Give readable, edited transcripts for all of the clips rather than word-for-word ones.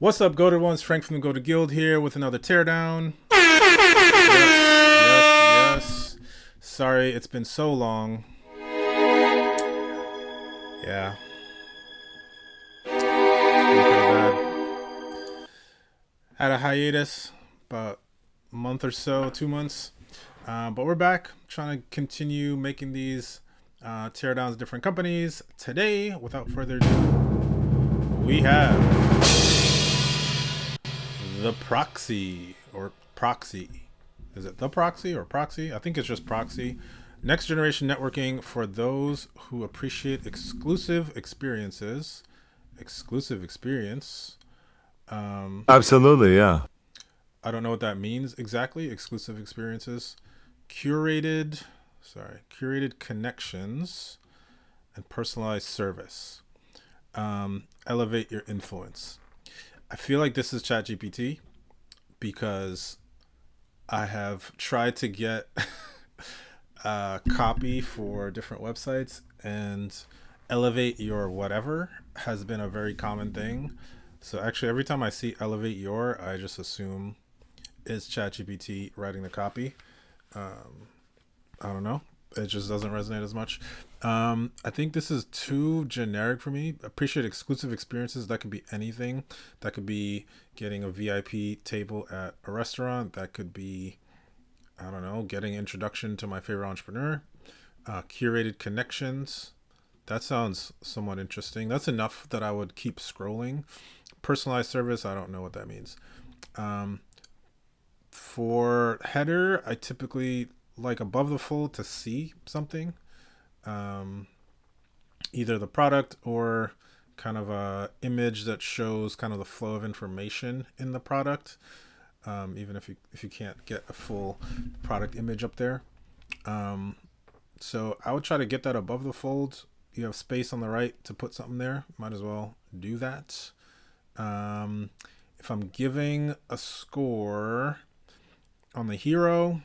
What's up, Goated Ones? Frank from the Goated Guild here with another Teardown. Yes. Sorry, it's been so long. Yeah, it's been pretty bad. Had a hiatus, about a month or so, 2 months. But we're back, trying to continue making these Teardowns different companies. Today, without further ado, we have the Proxy, or Proxy. Is it the Proxy or Proxy? I think it's just Proxy. Next generation networking for those who appreciate exclusive experiences. Exclusive experience. Absolutely, yeah. I don't know what that means exactly. Exclusive experiences. Curated, curated connections and personalized service. Elevate your influence. I feel like this is ChatGPT because I have tried to get copy for different websites, and elevate your whatever has been a very common thing. So actually, every time I see elevate your, I just assume it's ChatGPT writing the copy. I don't know. It just doesn't resonate as much. I think this is too generic for me. Appreciate exclusive experiences. That could be anything. That could be getting a VIP table at a restaurant. That could be, I don't know, getting introduction to my favorite entrepreneur. Curated connections. That sounds somewhat interesting. That's enough that I would keep scrolling. Personalized service. I don't know what that means. Um, for header, I typically like above the fold to see something, um, either the product or kind of a image that shows kind of the flow of information in the product. Even if you can't get a full product image up there. Um, so I would try to get that above the fold. You have space on the right to put something there. Might as well do that. Um, if I'm giving a score on the hero,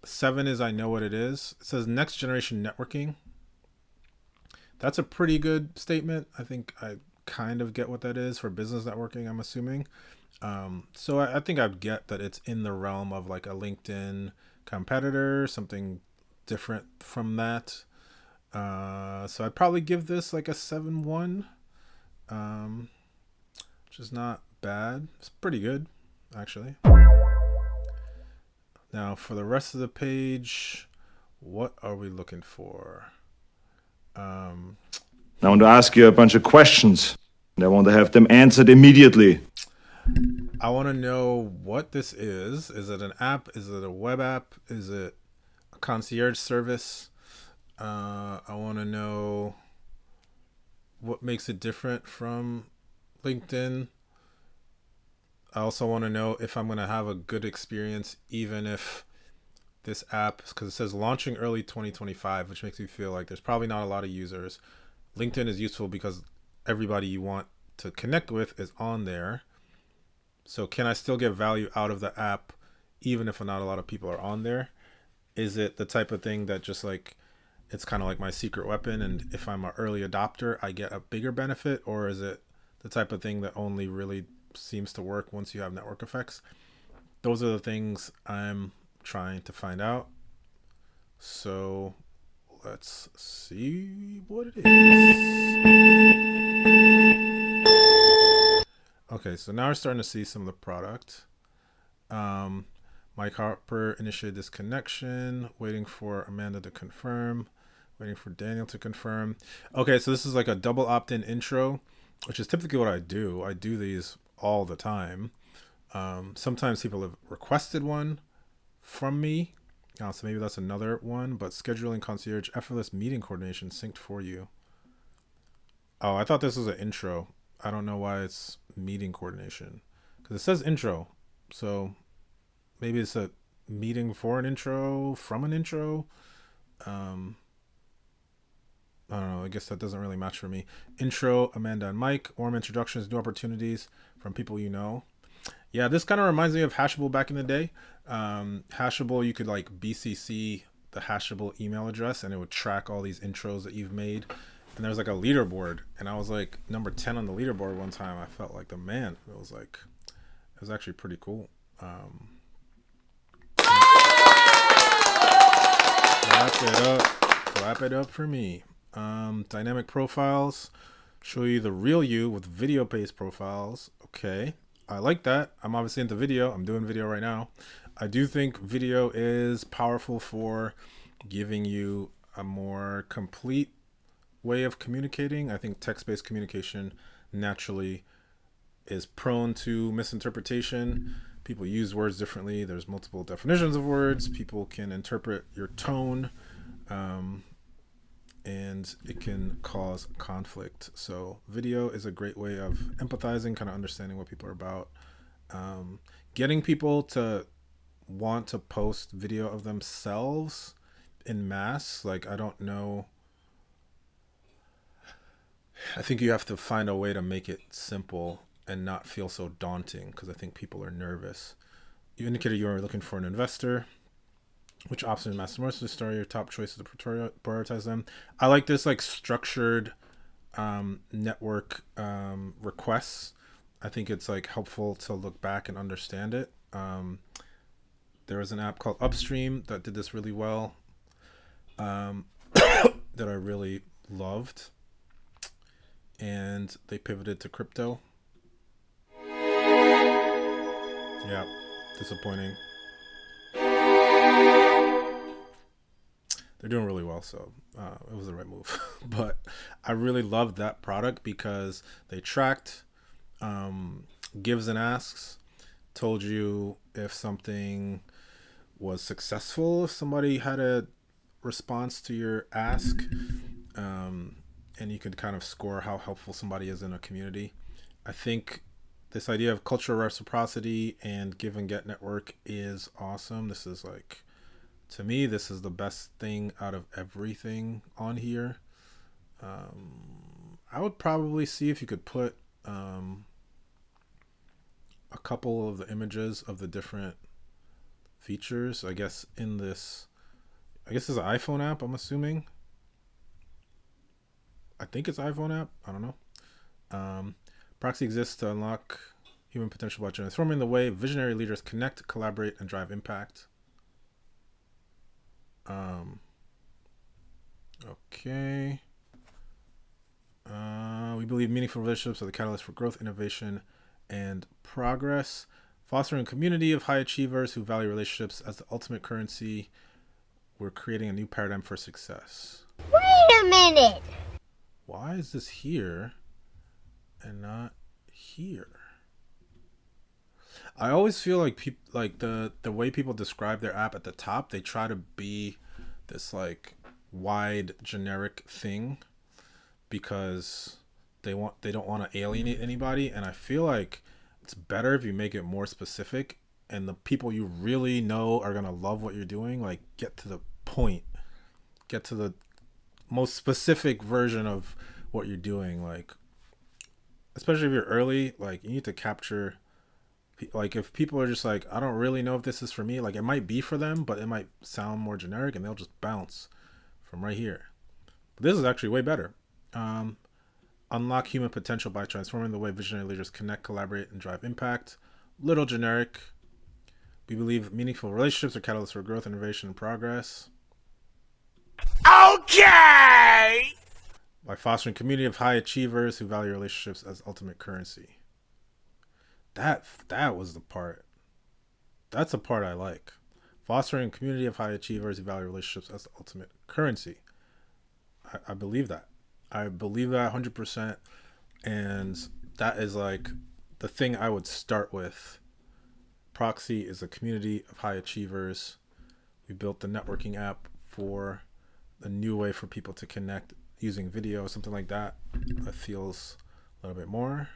7 is I know what it is. It says next generation networking. That's a pretty good statement. I think I kind of get what that is for business networking, I'm assuming. So I think I'd get that it's in the realm of like a LinkedIn competitor, something different from that. So I'd probably give this like a 7-1, um, which is not bad. It's pretty good, actually. Now, for the rest of the page, what are we looking for? Um, I want to ask you a bunch of questions, and I want to have them answered immediately. I want to know what this is. Is it an app? Is it a web app? Is it a concierge service? I want to know what makes it different from LinkedIn. I also want to know if I'm going to have a good experience, even if this app, because it says launching early 2025, which makes me feel like there's probably not a lot of users. LinkedIn is useful because everybody you want to connect with is on there. So can I still get value out of the app even if not a lot of people are on there? Is it the type of thing that just like it's kind of like my secret weapon, and if I'm an early adopter I get a bigger benefit, or is it the type of thing that only really seems to work once you have network effects? Those are the things I'm trying to find out. So let's see what it is. Okay, so now we're starting to see some of the product. Um, Mike Harper initiated this connection, waiting for Amanda to confirm, waiting for Daniel to confirm. Okay, so this is like a double opt-in intro, which is typically what I do. I do these all the time. Sometimes people have requested one from me, so maybe that's another one. But scheduling concierge, effortless meeting coordination synced for you. Oh, I thought this was an intro. I don't know why it's meeting coordination because it says intro. So maybe it's a meeting for an intro from an intro. Um, I don't know. I guess that doesn't really match for me. Intro, Amanda and Mike. Warm introductions, new opportunities from people you know. Yeah, this kind of reminds me of Hashable back in the day. Hashable, you could like BCC the Hashable email address, and it would track all these intros that you've made, and there was like a leaderboard, and I was like number 10 on the leaderboard one time. I felt like the man. It was actually pretty cool. Clap it up for me. Dynamic profiles show you the real you with video based profiles. Okay, I like that. I'm obviously into video. I'm doing video right now. I do think video is powerful for giving you a more complete way of communicating. I think text-based communication naturally is prone to misinterpretation. People use words differently. There's multiple definitions of words. People can interpret your tone, and it can cause conflict. So video is a great way of empathizing, kind of understanding what people are about. Getting people to want to post video of themselves in mass, like, I don't know. I think you have to find a way to make it simple and not feel so daunting, because I think people are nervous. You indicated you are looking for an investor. Which option master most of the story? Your top choices to prioritize them. I like this like structured network requests. I think it's like helpful to look back and understand it. There was an app called Upstream that did this really well, that I really loved, and they pivoted to crypto. Yeah, disappointing. They're doing really well, so it was the right move. But I really loved that product because they tracked gives and asks, told you if something was successful, if somebody had a response to your ask, and you could kind of score how helpful somebody is in a community. I think this idea of cultural reciprocity and give and get network is awesome. This is like, to me, this is the best thing out of everything on here. I would probably see if you could put a couple of the images of the different features, I guess, in this. I guess it's an iPhone app, I'm assuming. I think it's an iPhone app. I don't know. Proxy exists to unlock human potential by transforming the way visionary leaders connect, collaborate, and drive impact. Okay. We believe meaningful relationships are the catalyst for growth, innovation, and progress. Fostering a community of high achievers who value relationships as the ultimate currency. We're creating a new paradigm for success. Wait a minute. Why is this here and not here? I always feel like the way people describe their app at the top, they try to be this like wide generic thing because they don't want to alienate anybody, and I feel like it's better if you make it more specific, and the people you really know are gonna love what you're doing. Like, get to the point, get to the most specific version of what you're doing. Like, especially if you're early, like, you need to capture, like, if people are just like, I don't really know if this is for me, like, it might be for them, but it might sound more generic and they'll just bounce from right here. But this is actually way better. Unlock human potential by transforming the way visionary leaders connect, collaborate, and drive impact. Little generic. We believe meaningful relationships are catalysts for growth, innovation, and progress. Okay! By fostering a community of high achievers who value relationships as ultimate currency. That was the part. That's the part I like. Fostering a community of high achievers who value relationships as the ultimate currency. I believe that. I believe that 100%. And that is like the thing I would start with. Proxy is a community of high achievers. We built the networking app for a new way for people to connect using video, something like that. That feels a little bit more.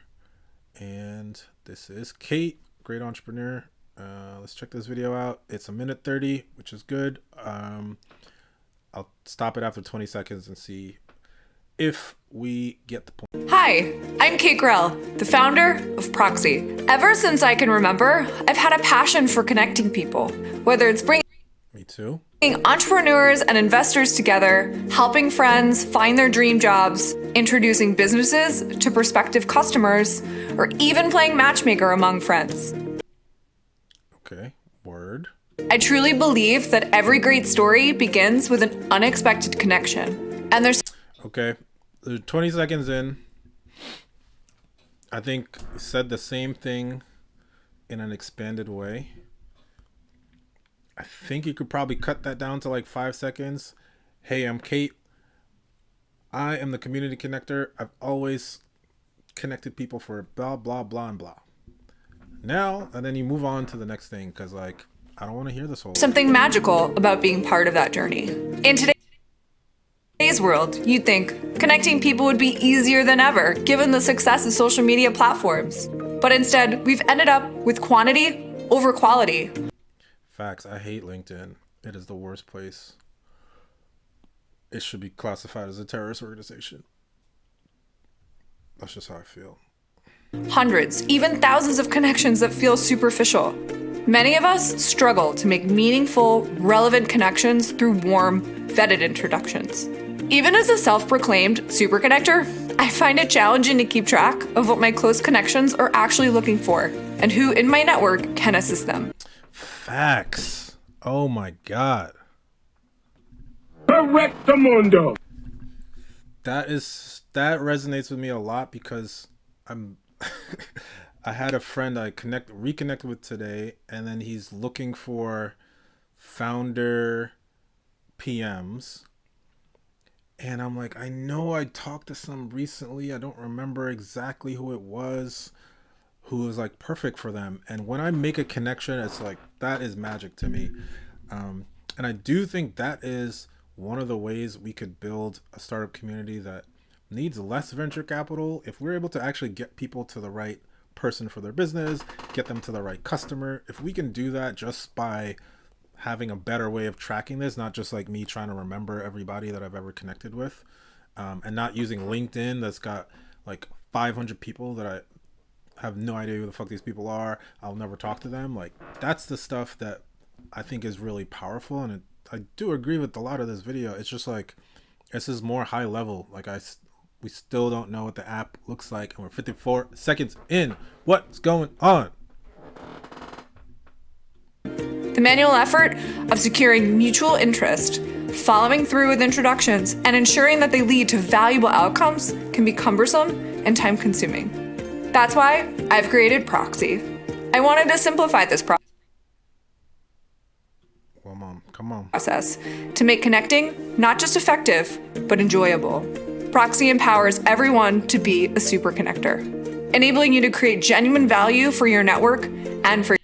And this is Kate, great entrepreneur. Let's check this video out. It's 1:30, which is good. I'll stop it after 20 seconds and see if we get the point. Hi, I'm Kate Grell, the founder of Proxy. Ever since I can remember, I've had a passion for connecting people, whether it's bringing Me too. entrepreneurs and investors together, helping friends find their dream jobs, introducing businesses to prospective customers, or even playing matchmaker among friends. Okay, word. I truly believe that every great story begins with an unexpected connection. And there's Okay, 20 seconds in. I think said the same thing in an expanded way. I think you could probably cut that down to like 5 seconds. Hey, I'm Kate. I am the community connector. I've always connected people for blah, blah, blah, and blah. Now, and then you move on to the next thing because, like, I don't want to hear this whole something magical about being part of that journey. In today's world, you'd think connecting people would be easier than ever, given the success of social media platforms. But instead, we've ended up with quantity over quality. Facts. I hate LinkedIn. It is the worst place. It should be classified as a terrorist organization. That's just how I feel. Hundreds, even thousands of connections that feel superficial. Many of us struggle to make meaningful, relevant connections through warm, vetted introductions. Even as a self-proclaimed super connector, I find it challenging to keep track of what my close connections are actually looking for and who in my network can assist them. Facts. Oh my God. Correctamundo. That resonates with me a lot because I had a friend I reconnected with today, and then he's looking for founder PMs. And I'm like, I know I talked to some recently. I don't remember exactly who it was, who was like perfect for them. And when I make a connection, it's like, that is magic to me. And I do think that is one of the ways we could build a startup community that needs less venture capital. If we're able to actually get people to the right person for their business, get them to the right customer, if we can do that just by having a better way of tracking this, not just like me trying to remember everybody that I've ever connected with, and not using LinkedIn that's got like 500 people that I have no idea who the fuck these people are. I'll never talk to them. Like, that's the stuff that I think is really powerful. And I do agree with a lot of this video. It's just like, this is more high level. Like, we still don't know what the app looks like, and we're 54 seconds in. What's going on? The manual effort of securing mutual interest, following through with introductions, and ensuring that they lead to valuable outcomes can be cumbersome and time-consuming. That's why I've created Proxy. I wanted to simplify this Well, Mom, come on. process to make connecting not just effective, but enjoyable. Proxy empowers everyone to be a super connector, enabling you to create genuine value for your network and for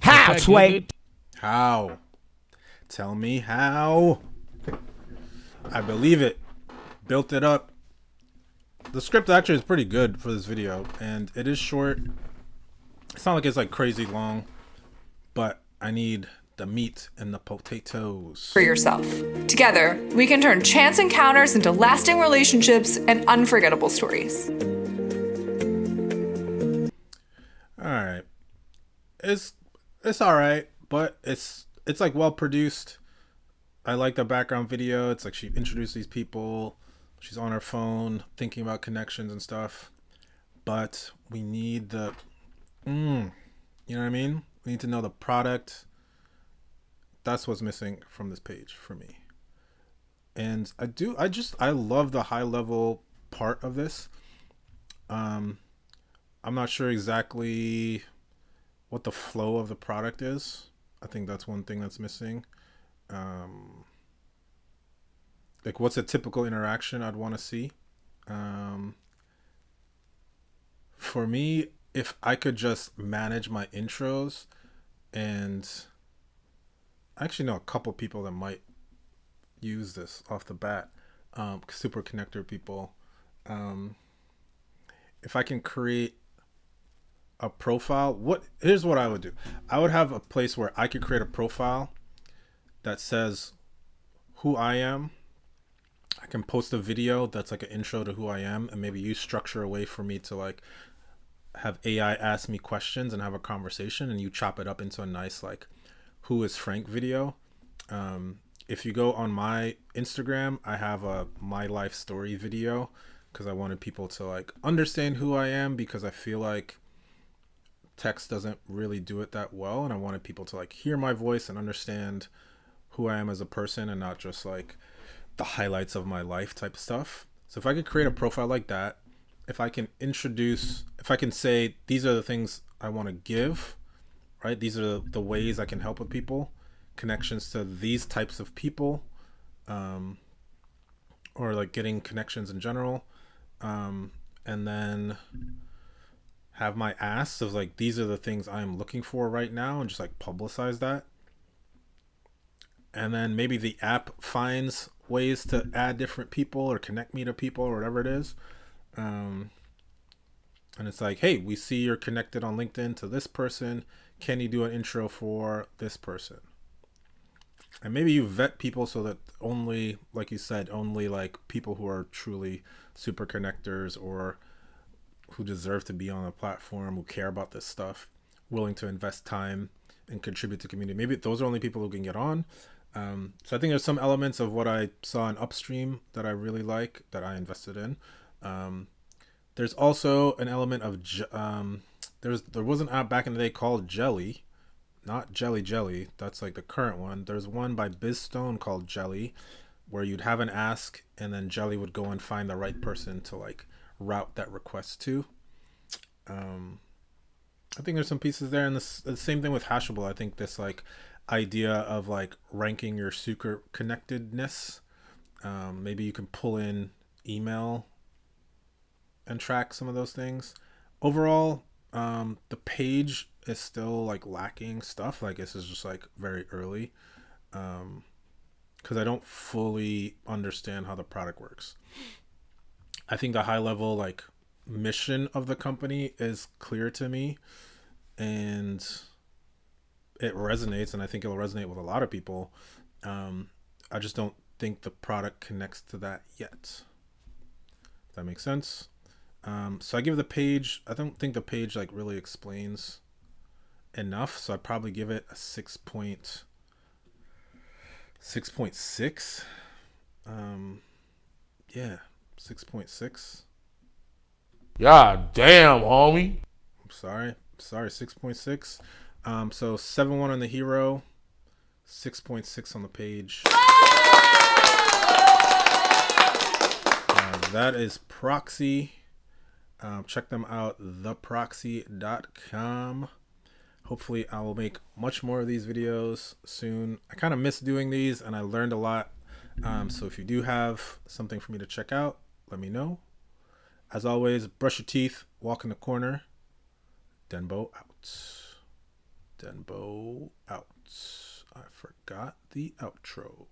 How, Sway? How? Tell me how. I believe it. Built it up. The script actually is pretty good for this video, and it is short. It's not like it's like crazy long, but I need the meat and the potatoes. for yourself. Together, we can turn chance encounters into lasting relationships and unforgettable stories. All right. It's all right, but it's like well produced. I like the background video. It's like she introduced these people. She's on her phone thinking about connections and stuff. But we need the you know what I mean? We need to know the product. That's what's missing from this page for me. And I love the high level part of this. I'm not sure exactly what the flow of the product is. I think that's one thing that's missing. Like, what's a typical interaction I'd want to see? For me, if I could just manage my intros, and I actually know a couple people that might use this off the bat, super connector people. If I can create a profile, here's what I would do. I would have a place where I could create a profile that says who I am. I can post a video that's like an intro to who I am, and maybe use structure a way for me to like have AI ask me questions and have a conversation, and you chop it up into a nice like who is Frank video. If you go on my Instagram, I have a my life story video because I wanted people to like understand who I am, because I feel like text doesn't really do it that well, and I wanted people to like hear my voice and understand who I am as a person and not just like the highlights of my life type of stuff. So if I could create a profile like that, if I can say these are the things I want to give, right? These are the ways I can help with people, connections to these types of people, or like getting connections in general, and then have my asks of like these are the things I'm looking for right now, and just like publicize that. And then maybe the app finds ways to add different people or connect me to people or whatever it is. And it's like, hey, we see you're connected on LinkedIn to this person. Can you do an intro for this person? And maybe you vet people so that only, like you said, only like people who are truly super connectors or who deserve to be on a platform, who care about this stuff, willing to invest time and contribute to community. Maybe those are only people who can get on. So I think there's some elements of what I saw in Upstream that I really like, that I invested in. There's also an element of there was an app back in the day called Jelly, not Jelly. That's like the current one. There's one by BizStone called Jelly, where you'd have an ask and then Jelly would go and find the right person to like route that request to. I think there's some pieces there, and the same thing with Hashable. I think this like idea of like ranking your super connectedness. Maybe you can pull in email and track some of those things. Overall, the page is still like lacking stuff. Like this is just like very early, because I don't fully understand how the product works. I think the high level like mission of the company is clear to me, and it resonates, and I think it'll resonate with a lot of people. I just don't think the product connects to that yet. Does that make sense? So I give the page, I don't think the page like really explains enough, so I'd probably give it a 6.6. Yeah, 6.6. God damn, homie. Sorry, 6.6. So 7.1 on the hero, 6.6 on the page. That is Proxy. Check them out, theproxy.com. Hopefully I will make much more of these videos soon. I kind of miss doing these, and I learned a lot. So if you do have something for me to check out, let me know. As always, brush your teeth, walk in the corner. Denbo out. I forgot the outro.